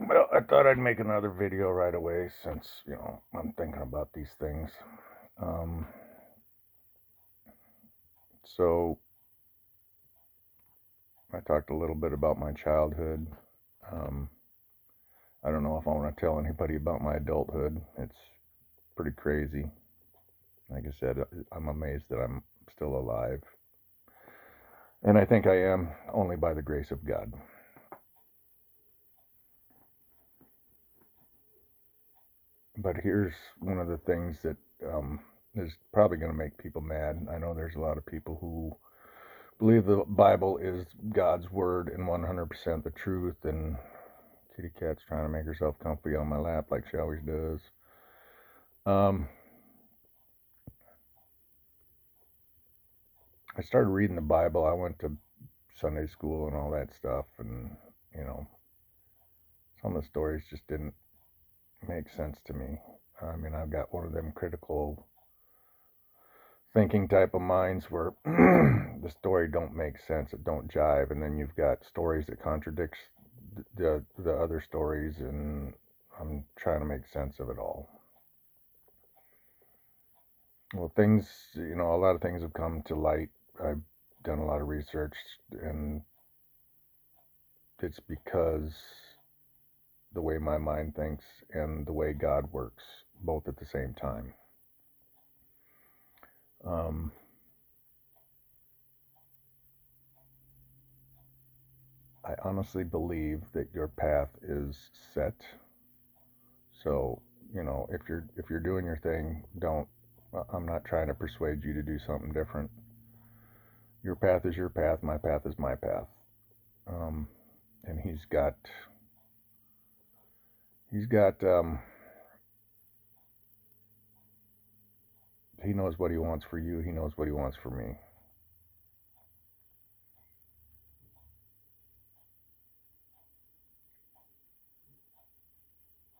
Well, I thought I'd make another video right away since, I'm thinking about these things. Um, so I talked a little bit about my childhood. Um, I don't know if I want to tell anybody about my adulthood. It's pretty crazy. Like I said, I'm amazed that I'm still alive. And I think I am only by the grace of God. But here's one of the things that is probably going to make people mad. I know there's a lot of people who believe the Bible is God's word and 100% the truth. And kitty cat's trying to make herself comfy on my lap like she always does. I started reading the Bible. I went to Sunday school and all that stuff, and you know, some of the stories just didn't make sense to me. I mean, I've got one of them critical thinking type of minds where the story don't make sense, it don't jive, and then you've got stories that contradicts the other stories, and I'm trying to make sense of it all. Well, a lot of things have come to light. I've done a lot of research, and it's because the way my mind thinks and the way God works, both at the same time. Um, I honestly believe that your path is set. So, if you're doing your thing, don't. I'm not trying to persuade you to do something different. Your path is your path. My path is my path. Um, and he's got. He knows what he wants for you. He knows what he wants for me.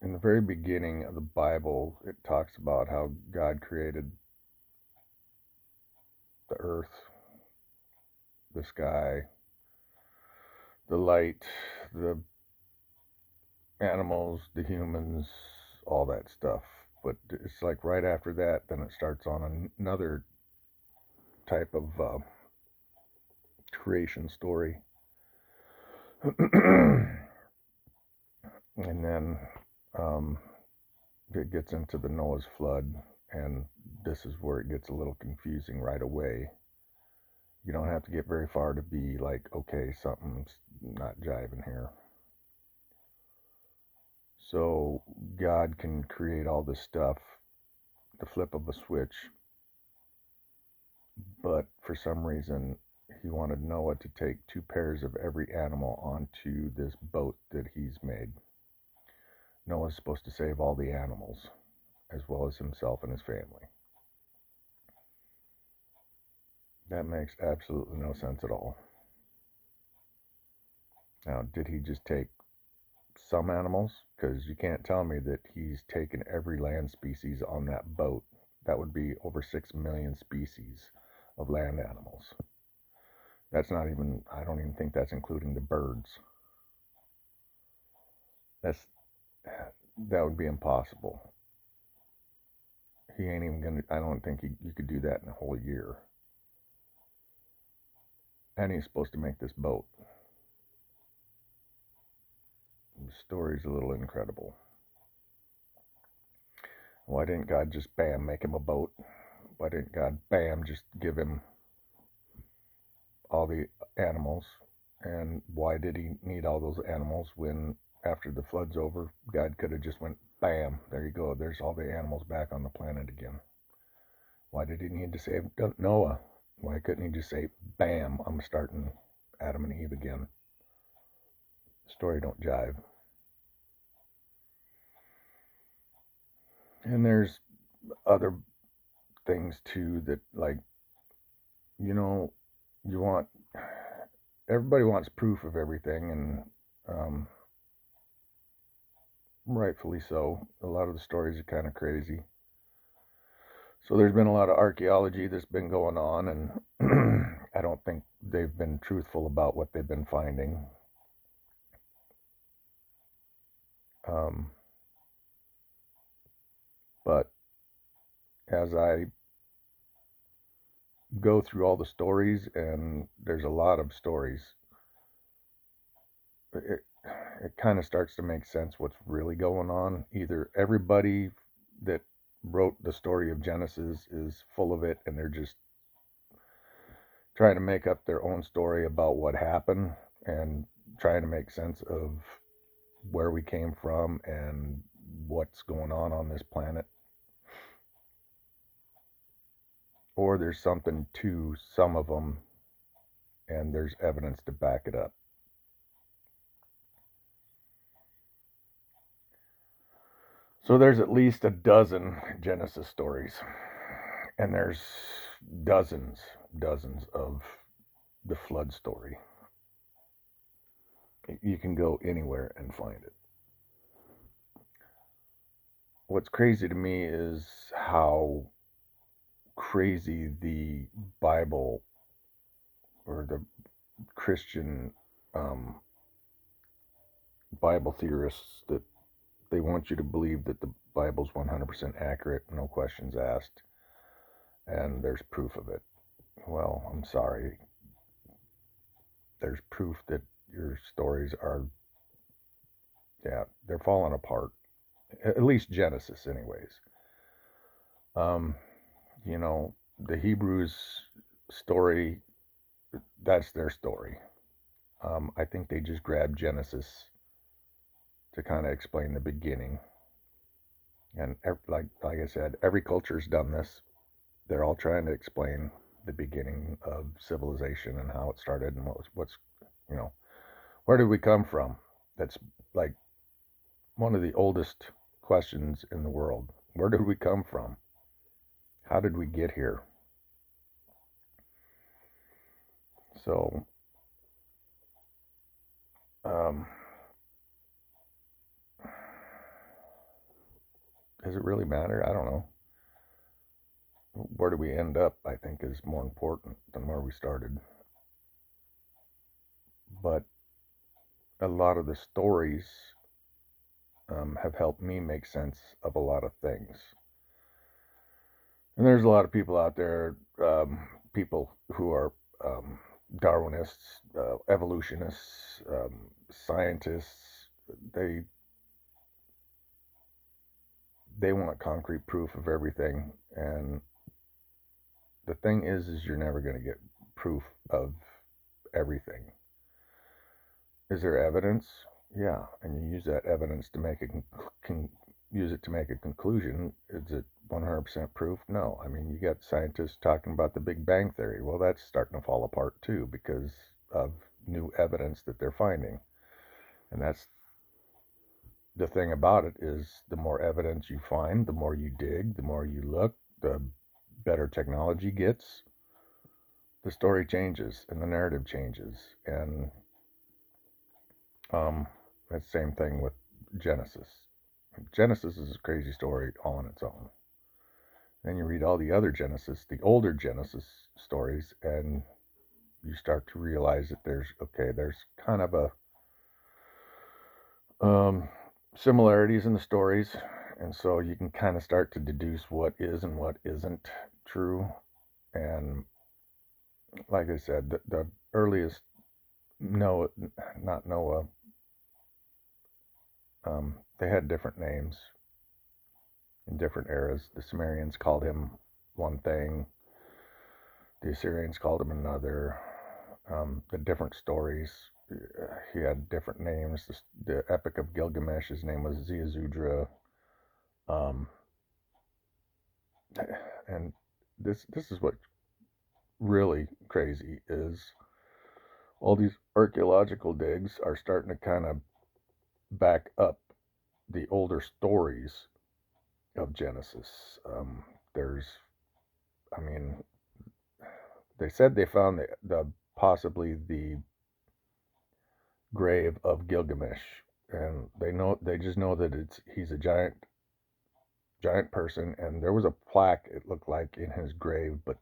In the very beginning of the Bible, it talks about how God created the earth, the sky, the light, the animals, the humans, all that stuff. But it's like right after that, then it starts on another type of creation story. And then um, it gets into the Noah's flood, and this is where it gets a little confusing right away. You don't have to get very far to be like, okay, something's not jiving here. So God can create all this stuff, the flip of a switch, but for some reason he wanted Noah to take 2 pairs of every animal onto this boat that he's made. Noah's supposed to save all the animals as well as himself and his family. That makes absolutely no sense at all. Now, did he just take some animals? Because you can't tell me that he's taken every land species on that boat. That would be over 6 million species of land animals. That's not even, I don't even think that's including the birds. That's that would be impossible. He ain't even gonna. I don't think you could do that in a whole year. And he's supposed to make this boat. The story's a little incredible. Why didn't God just bam make him a boat? Why didn't God bam just give him all the animals? And why did he need all those animals when after the flood's over, God could have just went bam, there you go. There's all the animals back on the planet again. Why did he need to save Noah? Why couldn't he just say, bam, I'm starting Adam and Eve again? The story don't jive. And there's other things too that, like, you know, you want, everybody wants proof of everything, and rightfully so. A lot of the stories are kind of crazy. So there's been a lot of archaeology that's been going on, and I don't think they've been truthful about what they've been finding. Um, but as I go through all the stories, and there's a lot of stories, it, it kind of starts to make sense what's really going on. Either everybody that wrote the story of Genesis is full of it and they're just trying to make up their own story about what happened and trying to make sense of where we came from and what's going on this planet. Or there's something to some of them and there's evidence to back it up. So there's at least a dozen Genesis stories, and there's dozens of the flood story. You can go anywhere and find it. What's crazy to me is how crazy the Bible or the Christian Bible theorists, that they want you to believe that the Bible's 100% accurate, no questions asked, and there's proof of it. Well, I'm sorry. There's proof that your stories are, they're falling apart. At least Genesis, anyways. You know, the Hebrews story, that's their story. I think they just grabbed Genesis to kind of explain the beginning. And like I said, every culture's done this. They're all trying to explain the beginning of civilization and how it started and what's you know, where did we come from? That's like one of the oldest questions in the world. Where did we come from? How did we get here? So, does it really matter? I don't know. Where do we end up, I think, is more important than where we started. But a lot of the stories have helped me make sense of a lot of things. And there's a lot of people out there, people who are Darwinists, evolutionists, scientists. They want concrete proof of everything, and the thing is you're never going to get proof of everything. Is there evidence? Yeah, and you use that evidence to make use it to make a conclusion. Is it 100% proof? No. I mean, you got scientists talking about the Big Bang Theory. Well, that's starting to fall apart too because of new evidence that they're finding. And that's the thing about it, is the more evidence you find, the more you dig, the more you look, the better technology gets, the story changes and the narrative changes. And that's the same thing with Genesis. Genesis is a crazy story all on its own. Then you read all the other Genesis, the older Genesis stories, and you start to realize that there's kind of a similarities in the stories, and so you can kind of start to deduce what is and what isn't true. And like I said, the earliest Noah, not Noah, they had different names in different eras. The Sumerians called him one thing, the Assyrians called him another. The different stories, he had different names. The Epic of Gilgamesh, his name was Ziusudra. And this is what really crazy is. All these archaeological digs are starting to kind of back up the older stories of Genesis. I mean, they said they found the possibly the grave of Gilgamesh, and they just know that he's a giant person, and there was a plaque, it looked like, in his grave. But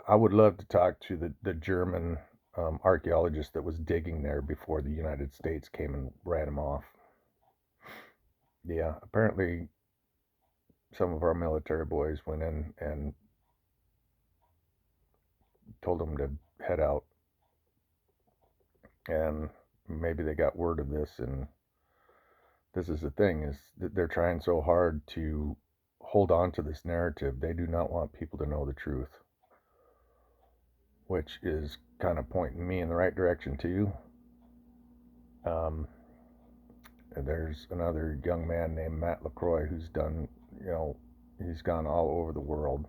I would love to talk to the German archaeologist that was digging there before the United States came and ran him off. Yeah, apparently some of our military boys went in and told them to head out, and maybe they got word of this, and this is the thing, is that they're trying so hard to hold on to this narrative. They do not want people to know the truth, which is kind of pointing me in the right direction too. There's another young man named Matt LaCroix who's done, he's gone all over the world,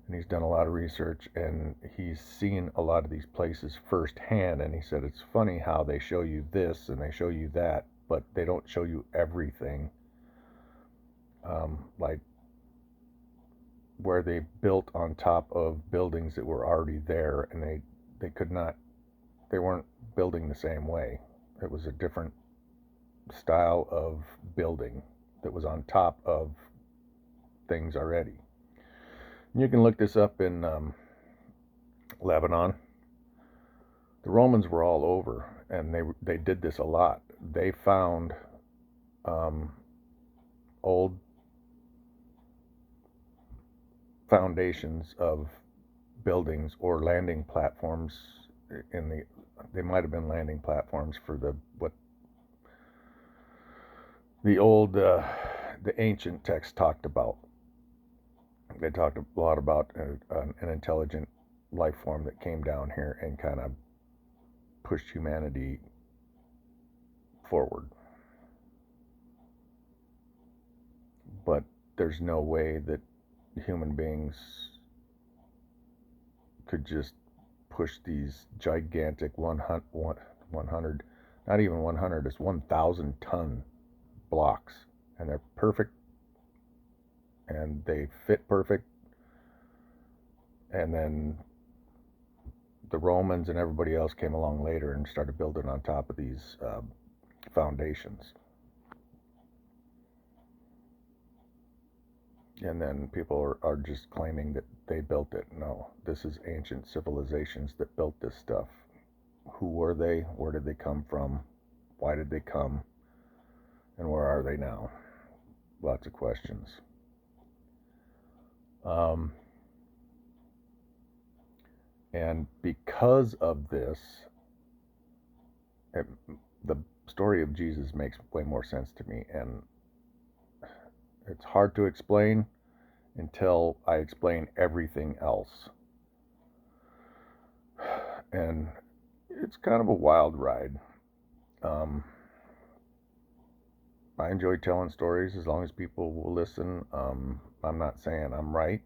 and he's done a lot of research, and he's seen a lot of these places firsthand, and he said it's funny how they show you this and they show you that, but they don't show you everything. Like where they built on top of buildings that were already there, and they weren't building the same way. It was a different style of building that was on top of things already. And you can look this up in Lebanon. The Romans were all over, and they did this a lot. They found old foundations of buildings or landing platforms they might have been landing platforms for the ancient text talked about. They talked a lot about an intelligent life form that came down here and kind of pushed humanity forward. But there's no way that human beings could just push these gigantic 100, not even 100, it's 1,000 ton blocks, and they're perfect, and they fit perfect. And then the Romans and everybody else came along later and started building on top of these foundations. And then people are just claiming that they built it. No, this is ancient civilizations that built this stuff. Who were they? Where did they come from? Why did they come? And where are they now? Lots of questions. And because of this, the story of Jesus makes way more sense to me. And it's hard to explain until I explain everything else. And it's kind of a wild ride. I enjoy telling stories as long as people will listen. I'm not saying I'm right.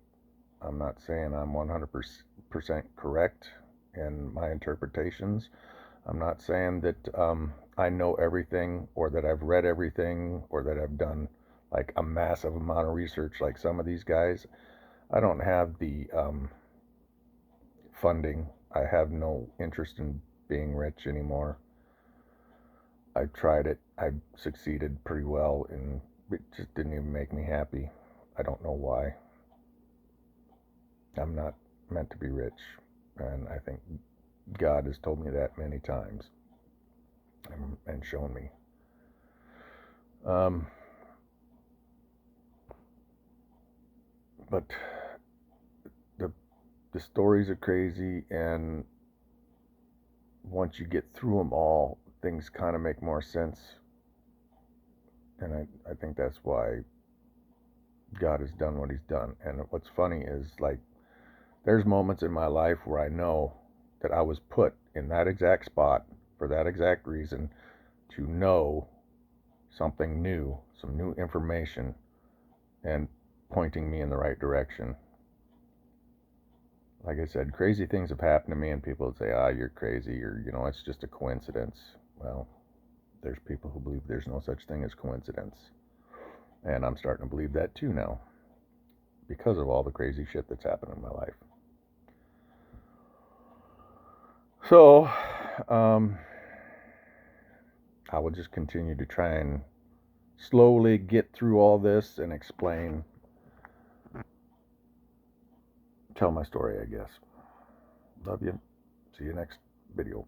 I'm not saying I'm 100% correct in my interpretations. I'm not saying that I know everything, or that I've read everything, or that I've done like a massive amount of research like some of these guys. I don't have the funding. I have no interest in being rich anymore. I tried it. I succeeded pretty well, and it just didn't even make me happy. I don't know why. I'm not meant to be rich, and I think God has told me that many times and shown me. But the stories are crazy, and once you get through them all, things kind of make more sense. And I think that's why God has done what he's done. And what's funny is, like, there's moments in my life where I know that I was put in that exact spot for that exact reason, to know something new, some new information, and pointing me in the right direction. Like I said, crazy things have happened to me, and people would say, you're crazy, or, it's just a coincidence. Well, there's people who believe there's no such thing as coincidence. And I'm starting to believe that too now, because of all the crazy shit that's happened in my life. So, I will just continue to try and slowly get through all this and explain, tell my story, I guess. Love you. See you next video.